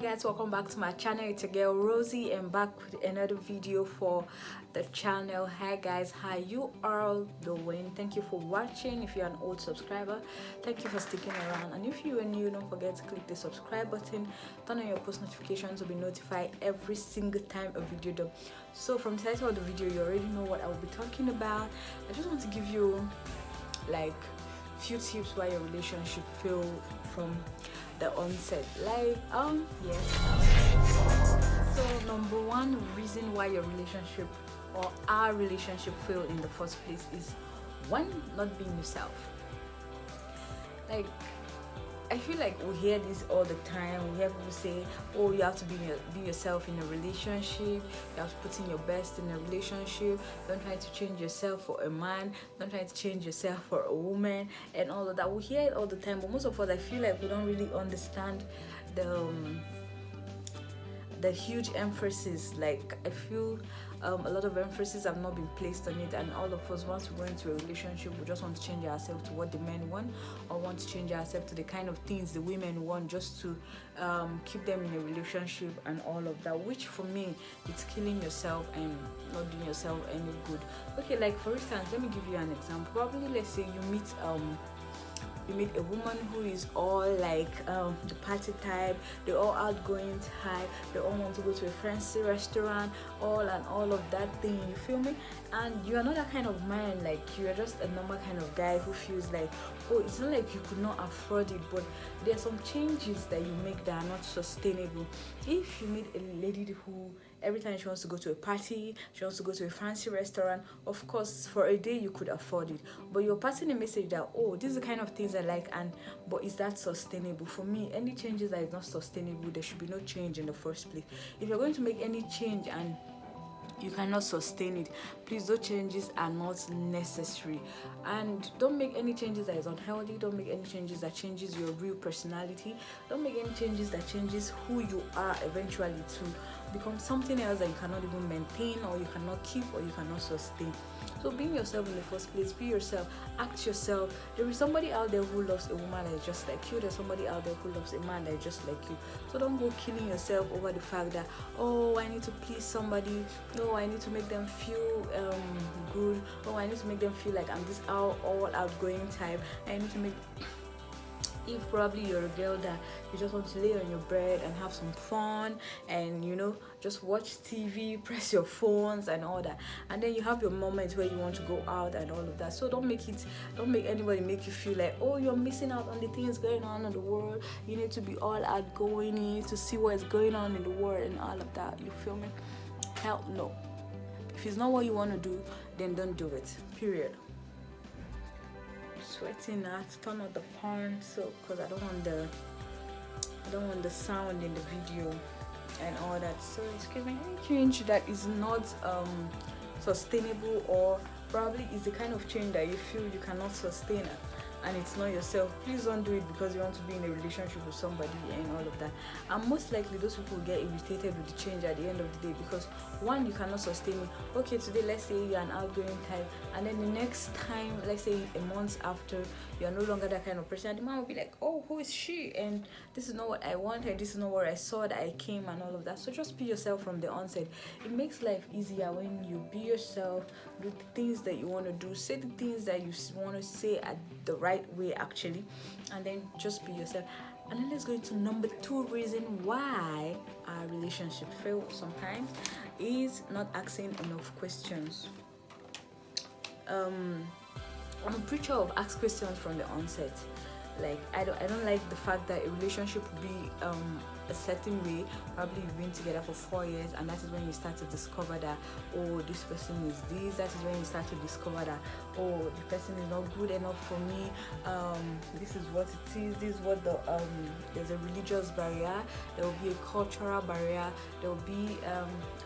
guys, welcome back to my channel. It's your girl Rosie and back with another video for the channel. Hi guys, how you all doing? Thank you for watching. If you're an old subscriber, thank you for sticking around, and if you are new, don't forget to click the subscribe button, turn on your post notifications to be notified every single time a video done. So from the title of the video, you already know what I will be talking about. I just want to give you like few tips why your relationship fail from the onset. Yes. So number one reason why your relationship or our relationship failed in the first place is one, not being yourself. Like, I feel like we hear this all the time. We hear people say, oh, you have to be yourself in a relationship, you have to put in your best in a relationship, don't try to change yourself for a man, don't try to change yourself for a woman, and all of that. We hear it all the time, but most of us, I feel like we don't really understand the huge emphasis. Like, I feel a lot of emphasis have not been placed on it, and all of us, once we go into a relationship, we just want to change ourselves to what the men want, or want to change ourselves to the kind of things the women want, just to keep them in a relationship and all of that, which for me, it's killing yourself and not doing yourself any good. Okay, like for instance, let me give you an example. Probably, let's say you meet a woman who is all like the party type, they're all outgoing type, they all want to go to a fancy restaurant, all of that thing, you feel me? And you are not that kind of man. Like, you are just a normal kind of guy who feels like, oh, it's not like you could not afford it, but there are some changes that you make that are not sustainable. If you meet a lady who every time she wants to go to a party, she wants to go to a fancy restaurant, of course for a day you could afford it, but you're passing a message that, oh, this is the kind of things I like, but is that sustainable? For me, any changes that is not sustainable, there should be no change in the first place. If you're going to make any change and you cannot sustain it, please, those changes are not necessary. And don't make any changes that is unhealthy. Don't make any changes that changes your real personality. Don't make any changes that changes who you are eventually to become something else that you cannot even maintain, or you cannot keep, or you cannot sustain. So being yourself in the first place, be yourself, act yourself. There is somebody out there who loves a woman that is just like you. There's somebody out there who loves a man that is just like you. So don't go killing yourself over the fact that, oh, I need to please somebody, no, I need to make them feel good, oh, I need to make them feel like I'm this all outgoing type, I need to make. If probably you're a girl that you just want to lay on your bed and have some fun and, you know, just watch TV, press your phones and all that, and then you have your moments where you want to go out and all of that. So don't make anybody make you feel like, oh, you're missing out on the things going on in the world. You need to be all outgoing, you need to see what is going on in the world and all of that. You feel me? Hell no. If it's not what you want to do, then don't do it, period. Sweating now, to turn on the porn, so because I don't want the sound in the video and all that. So excuse me, any change that is not sustainable, or probably is the kind of change that you feel you cannot sustain and it's not yourself, please don't do it because you want to be in a relationship with somebody and all of that. And most likely those people will get irritated with the change at the end of the day, because one, you cannot sustain it. Okay, today let's say you're an outgoing type, and then the next time, let's say a month after, you're no longer that kind of person, and the man will be like, oh, who is she? And this is not what I wanted, this is not what I saw that I came, and all of that. So just be yourself from the onset. It makes life easier when you be yourself, do the things that you want to do, say the things that you want to say at the right way actually, and then just be yourself. And then let's go into number two reason why our relationship fails sometimes is not asking enough questions. I'm a preacher of ask questions from the onset. Like, I don't like the fact that a relationship will be a certain way. Probably you've been together for 4 years, and that is when you start to discover that, oh, this person is this. That is when you start to discover that, oh, the person is not good enough for me. This is what it is. This is what there's a religious barrier, there will be a cultural barrier, there will be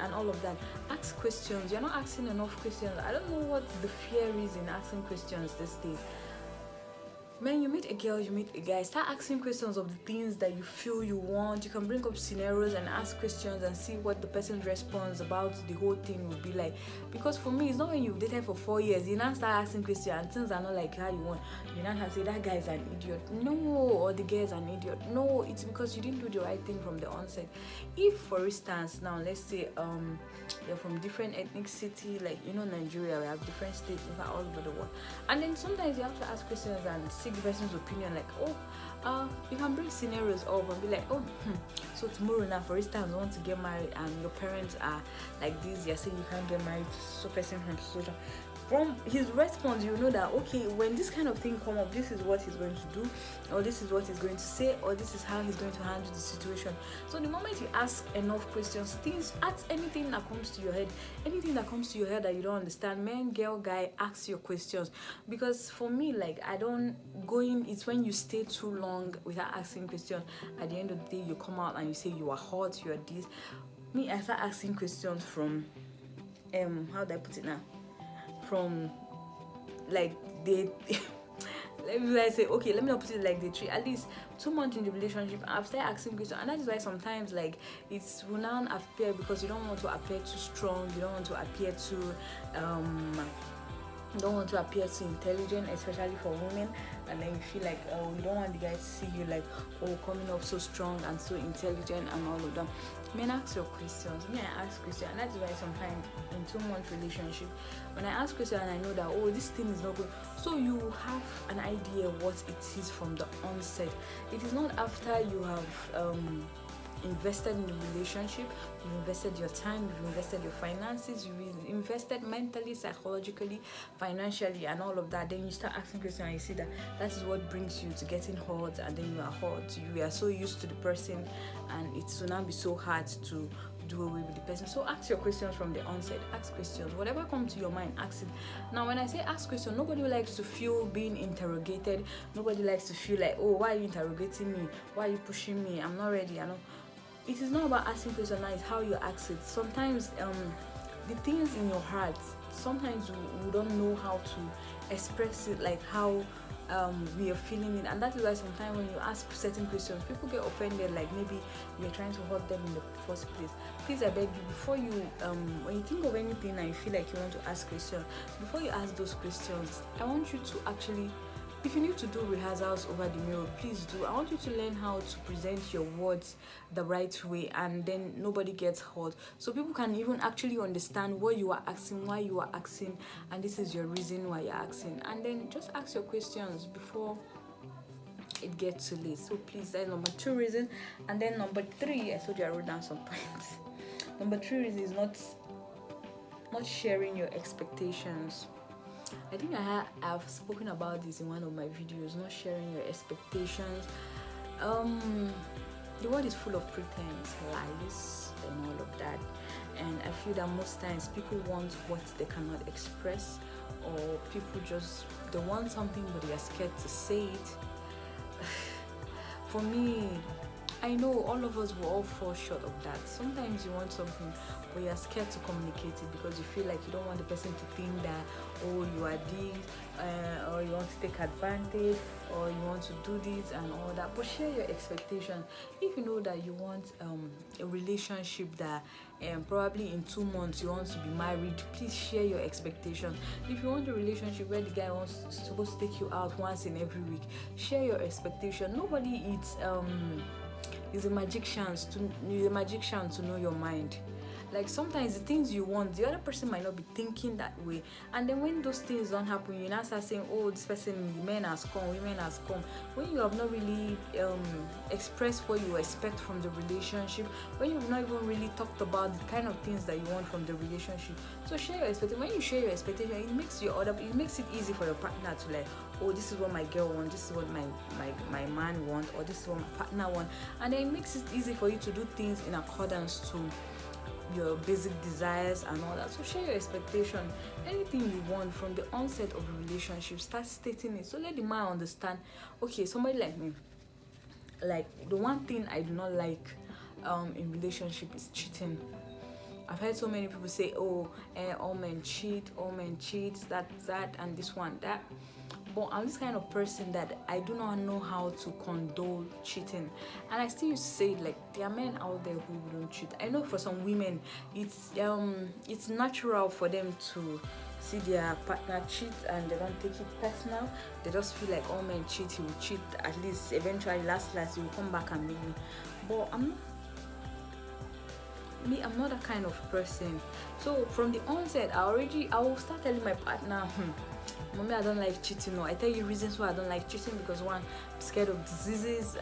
and all of that. Ask questions. You're not asking enough questions. I don't know what the fear is in asking questions these days. Man, you meet a girl, you meet a guy, start asking questions of the things that you feel you want. You can bring up scenarios and ask questions and see what the person's response about the whole thing would be like. Because for me, it's not when you've dated for 4 years, you now start asking questions and things are not like how you want. You now have to say that guy is an idiot. No, or the girl is an idiot. No, it's because you didn't do the right thing from the onset. If, for instance, now let's say you're from different ethnic city, like Nigeria, we have different states, in fact all over the world, and then sometimes you have to ask questions and seek the person's opinion, like you can bring scenarios up and be like, so tomorrow now, for instance, you want to get married and your parents are like this, you're saying you can't get married to so person from social. From his response, you know that okay, when this kind of thing come up, this is what he's going to do, or this is what he's going to say, or this is how he's going to handle the situation. So the moment you ask enough questions, ask anything that comes to your head, that you don't understand, man, girl, guy, ask your questions. Because for me, like, it's when you stay too long without asking questions, at the end of the day you come out and you say you are hot, you are this. Me, I start asking questions from how do I put it now, from like they let me say, okay, let me not put it like the tree. At least 2 months in the relationship, I've started asking questions, and that is why sometimes like it's will now appear, because you don't want to appear too strong, you don't want to appear too intelligent, especially for women, and then you feel like you don't want the guy to see you like coming up so strong and so intelligent and all of that. Men, ask your questions. Me, I ask questions, and that's why sometimes in 2 month relationship, when I ask questions and I know that this thing is not good, so you have an idea what it is from the onset. It is not after you have invested in the relationship, you've invested your time, you've invested your finances, you've invested mentally, psychologically, financially, and all of that. Then you start asking questions and you see that is what brings you to getting hot, and then you are hot, you are so used to the person, and it will now be so hard to do away with the person. So ask your questions from the onset. Ask questions, whatever comes to your mind, ask it. Now when I say ask questions, nobody likes to feel being interrogated. Nobody likes to feel like, why are you interrogating me, why are you pushing me, I'm not ready. It is not about asking questions, now it's how you ask it. Sometimes the things in your heart, sometimes we don't know how to express it, like how we are feeling it, and that is why sometimes when you ask certain questions, people get offended, like maybe you're trying to hurt them in the first place. Please, I beg you, before you when you think of anything and you feel like you want to ask questions, before you ask those questions, I want you to actually, if you need to do rehearsals over the mirror, please do. I want you to learn how to present your words the right way, and then nobody gets hurt. So people can even actually understand what you are asking, why you are asking, and this is your reason why you're asking. And then just ask your questions before it gets too late. So please, that's number 2 reason. And then number 3, I told you I wrote down some points. Number 3 reason is not sharing your expectations. I think I've spoken about this in one of my videos, not sharing your expectations. The world is full of pretense, lies, and all of that. And I feel that most times people want what they cannot express, or people they want something but they are scared to say it. For me, I know all of us will all fall short of that. Sometimes you want something, but you're scared to communicate it because you feel like you don't want the person to think that, you are this, or you want to take advantage, or you want to do this and all that. But share your expectations. If you know that you want a relationship that probably in 2 months you want to be married, please share your expectations. If you want a relationship where the guy supposed to take you out once in every week, share your expectation. Nobody is a magician to know your mind. Like sometimes the things you want, the other person might not be thinking that way, and then when those things don't happen, you now start saying, this person, the man has come, women has come, when you have not really expressed what you expect from the relationship, when you've not even really talked about the kind of things that you want from the relationship. So share your expectation. When you share your expectation, it makes it easy for your partner to like, this is what my girl wants, this is what my man wants, or this is what my partner wants, and then it makes it easy for you to do things in accordance to your basic desires and all that. So share your expectation. Anything you want from the onset of a relationship, start stating it, so let the man understand, okay, somebody like me, like the one thing I do not like in relationship is cheating. I've heard so many people say, all men cheat, that and this one, that. But I'm this kind of person that I do not know how to condone cheating, and I still used to say, like, there are men out there who wouldn't cheat. I know for some women, it's natural for them to see their partner cheat and they don't take it personal. They just feel like all men cheat, he will cheat, at least eventually last he will come back and meet me. But I'm not that kind of person. So from the onset, I will start telling my partner, mommy, I don't like cheating. No, I tell you reasons why I don't like cheating, because one, I'm scared of diseases,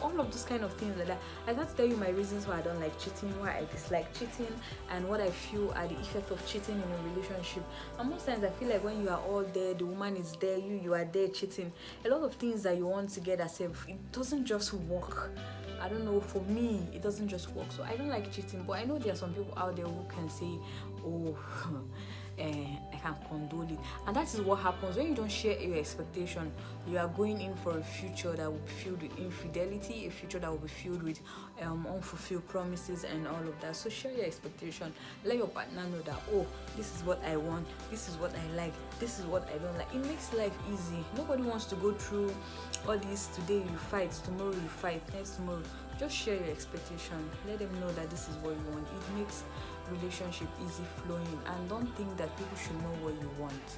all of those kind of things like that. I start to tell you my reasons why I don't like cheating, why I dislike cheating, and what I feel are the effect of cheating in a relationship. And most times I feel like when you are all there, the woman is there, you are there cheating, a lot of things that you want to get yourself, it doesn't just work. I don't know, for me, it doesn't just work. So I don't like cheating, but I know there are some people out there who can say, oh, I can condone it. And that is what happens when you don't share your expectation. You are going in for a future that will be filled with infidelity, a future that will be filled with unfulfilled promises and all of that. So share your expectation. Let your partner know that, oh, this is what I want, this is what I like, this is what I don't like. It makes life easy. Nobody wants to go through all this. Today you fight, tomorrow you fight, next tomorrow. Just share your expectation. Let them know that this is what you want. It makes relationship easy flowing, and don't think that people should know what you want.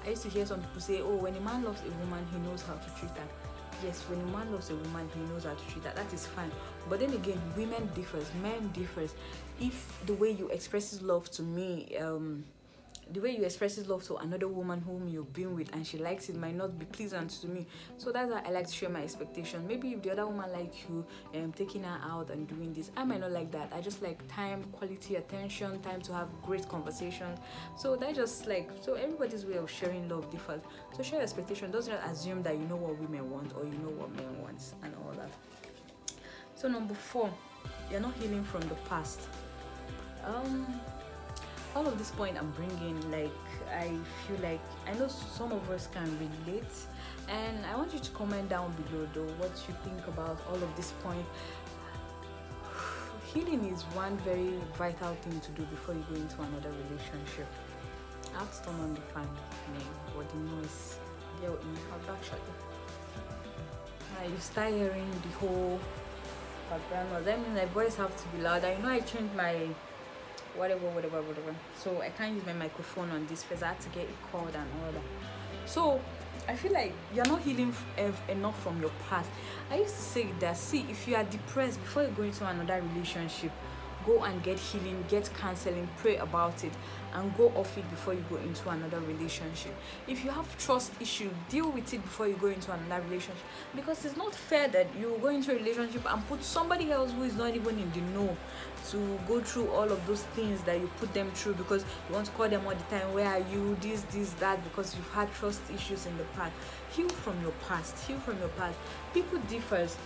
I used to hear some people say, oh, when a man loves a woman, he knows how to treat her. Yes, when a man loves a woman, he knows how to treat her. That is fine. But then again, women differs, men differs. If the way you express love to me, the way you express love to another woman whom you've been with and she likes it, might not be pleasant to me. So that's why I like to share my expectation. Maybe if the other woman like you, taking her out and doing this, I might not like that. I just like time, quality attention, time to have great conversations. So that just so everybody's way of sharing love differs. So share your expectation. Don't just assume that you know what women want or you know what men want and all that. So number 4, you're not healing from the past. All of this point I'm bringing, I feel like I know some of us can relate, and I want you to comment down below though what you think about all of this point. Healing is one very vital thing to do before you go into another relationship. I have to turn on the fan, man, but the noise, yeah, in my house actually. You start hearing the whole background noise. That means my voice have to be louder. I changed my whatever, so I can't use my microphone on this because I had to get it called and all that. So I feel like you're not healing enough from your past. I used to say that, see, if you are depressed, before you go into another relationship, go and get healing, get counseling, pray about it, and go off it before you go into another relationship. If you have trust issue, deal with it before you go into another relationship, because it's not fair that you go into a relationship and put somebody else who is not even in the know to go through all of those things that you put them through, because you want to call them all the time, where are you, this, that, because you've had trust issues in the past. Heal from your past. People differs.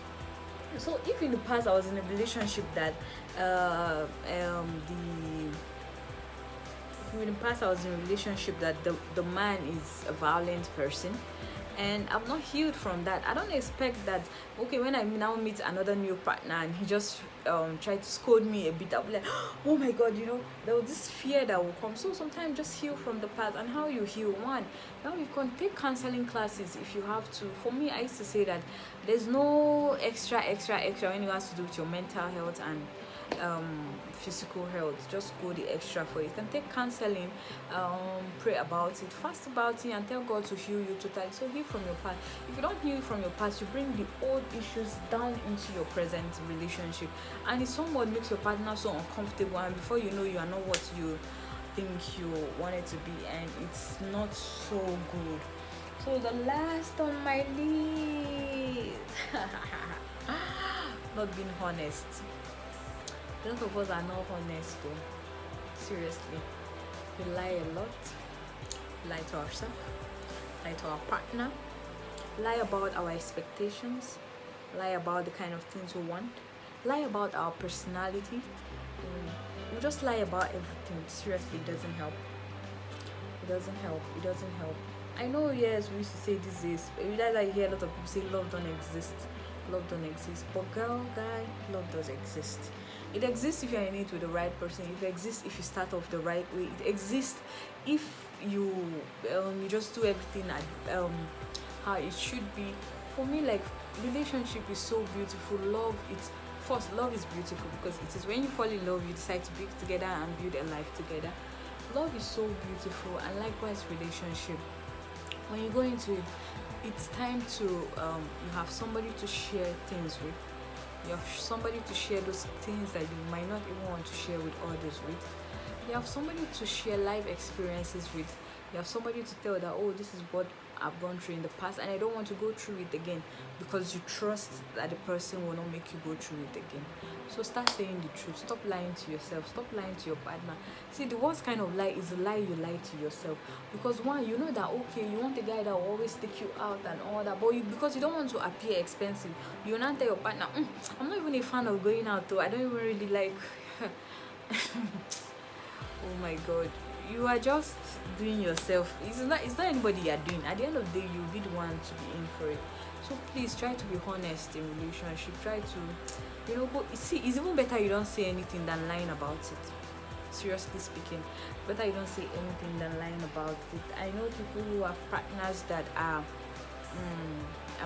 So if in the past I was in a relationship that the man is a violent person, and I'm not healed from that, I don't expect that, okay, when I now meet another new partner and he just try to scold me a bit, I'll be like, oh my god, there was this fear that will come. So sometimes just heal from the past. And how you heal? One, now you can take counseling classes if you have to. For me, I used to say that there's no extra when it has to do with your mental health and physical health. Just go the extra for it. You can take counseling, pray about it, fast about it, and tell God to heal you totally. So heal from your past. If you don't heal from your past, you bring the old issues down into your present relationship, and it somewhat makes your partner so uncomfortable, and before you know, you are not what you think you want it to be, and it's not so good. So the last on my list, not being honest. A lot of us are not honest though. Seriously. We lie a lot. Lie to ourselves. Lie to our partner. Lie about our expectations. Lie about the kind of things we want. Lie about our personality. We just lie about everything. Seriously, it doesn't help. It doesn't help. I know, yes, we used to say these days, I hear a lot of people say love don't exist. But girl, guy, love does exist. It exists if you're in it with the right person. It exists if you start off the right way. It exists if you you just do everything at how it should be. For me, like, relationship is so beautiful. Love, it's first, love is beautiful because it is when you fall in love you decide to be together and build a life together. Love is so beautiful, and likewise relationship. When you go into it, it's time to you have somebody to share things with. You have somebody to share those things that you might not even want to share with others with. You have somebody to share life experiences with. You have somebody to tell that, oh, this is what I've gone through in the past and I don't want to go through it again, because you trust that the person will not make you go through it again. So start saying the truth. Stop lying to yourself. Stop lying to your partner. See, the worst kind of lie is the lie you lie to yourself. Because one, you know that, okay, you want a guy that will always take you out and all that, but because you don't want to appear expensive, you not tell your partner, I'm not even a fan of going out though. I don't even really like oh my god, you are just doing yourself. It's not anybody you're doing. At the end of the day, you'll be the one to be in for it. So please try to be honest in relationship. Try to, go, see, it's even better you don't say anything than lying about it. Seriously speaking, better you don't say anything than lying about it. I know people who have partners that are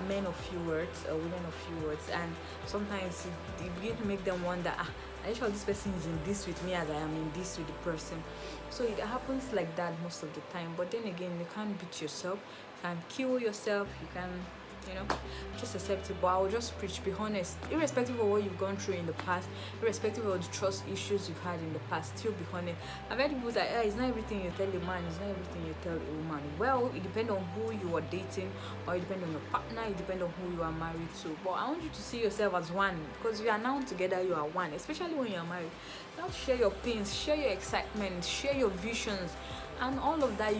men of few words or women of few words, and sometimes it begin to make them wonder, are you sure this person is in this with me as I am in this with the person? So it happens like that most of the time. But then again, you can't beat yourself, you can kill yourself, you can, just accept it. But I will just preach, be honest, irrespective of what you've gone through in the past, irrespective of the trust issues you've had in the past, still be honest. I've heard people say, it's not everything you tell a man, it's not everything you tell a woman. Well, it depends on who you are dating, or it depends on your partner, it depends on who you are married to. But I want you to see yourself as one, because you are now together, you are one, especially when you are married. Now share your pains, share your excitement, share your visions, and all of that.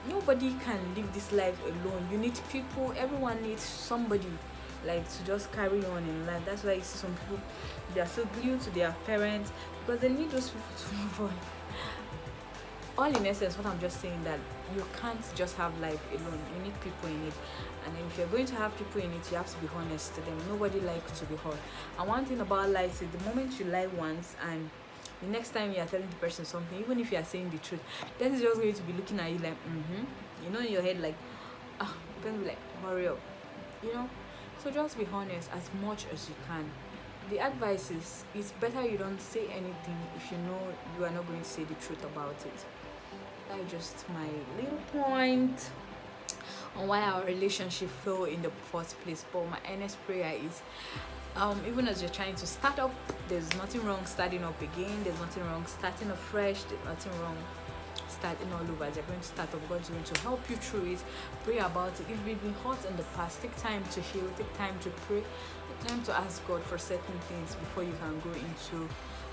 Nobody can live this life alone. You need people. Everyone needs somebody, like, to just carry on in life. That's why you see some people, they are so glued to their parents, because they need those people to move on. All in essence, what I'm just saying, that you can't just have life alone. You need people in it, and if you're going to have people in it, you have to be honest to them. Nobody likes to be hurt. And one thing about life is, the moment you lie once, and the next time you are telling the person something, even if you are saying the truth, then is just going to be looking at you like, in your head, like, the person will be like, hurry up, So just be honest as much as you can. The advice is, it's better you don't say anything if you know you are not going to say the truth about it. That's just my little point on why our relationship fell in the first place. But my earnest prayer is, even as you're trying to start up, there's nothing wrong starting up again. There's nothing wrong starting afresh. There's nothing wrong starting all over. As you're going to start up, God's going to help you through it. Pray about it. If you've been hurt in the past, take time to heal, take time to pray, take time to ask God for certain things before you can go into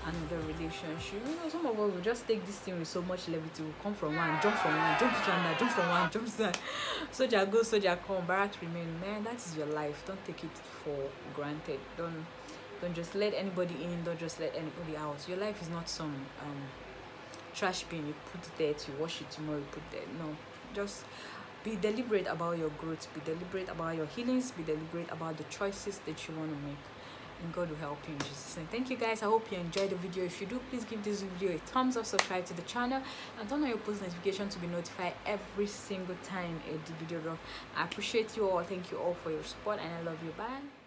another relationship. Some of us will just take this thing with so much levity. We'll come from one, jump from one, jump to another, jump from one, jump to that. Soldier go, soldier come, barracks remain. Man, that is your life. Don't take it for granted. Don't just let anybody in. Don't just let anybody out. Your life is not some trash bin. You put it there, you wash it tomorrow, you put there. No, just be deliberate about your growth. Be deliberate about your healings. Be deliberate about the choices that you want to make. And God will help you in Jesus' name. Thank you guys. I hope you enjoyed the video. If you do, please give this video a thumbs up, subscribe to the channel, and turn on your post notification to be notified every single time a video drop. I appreciate you all. Thank you all for your support, and I love you. Bye.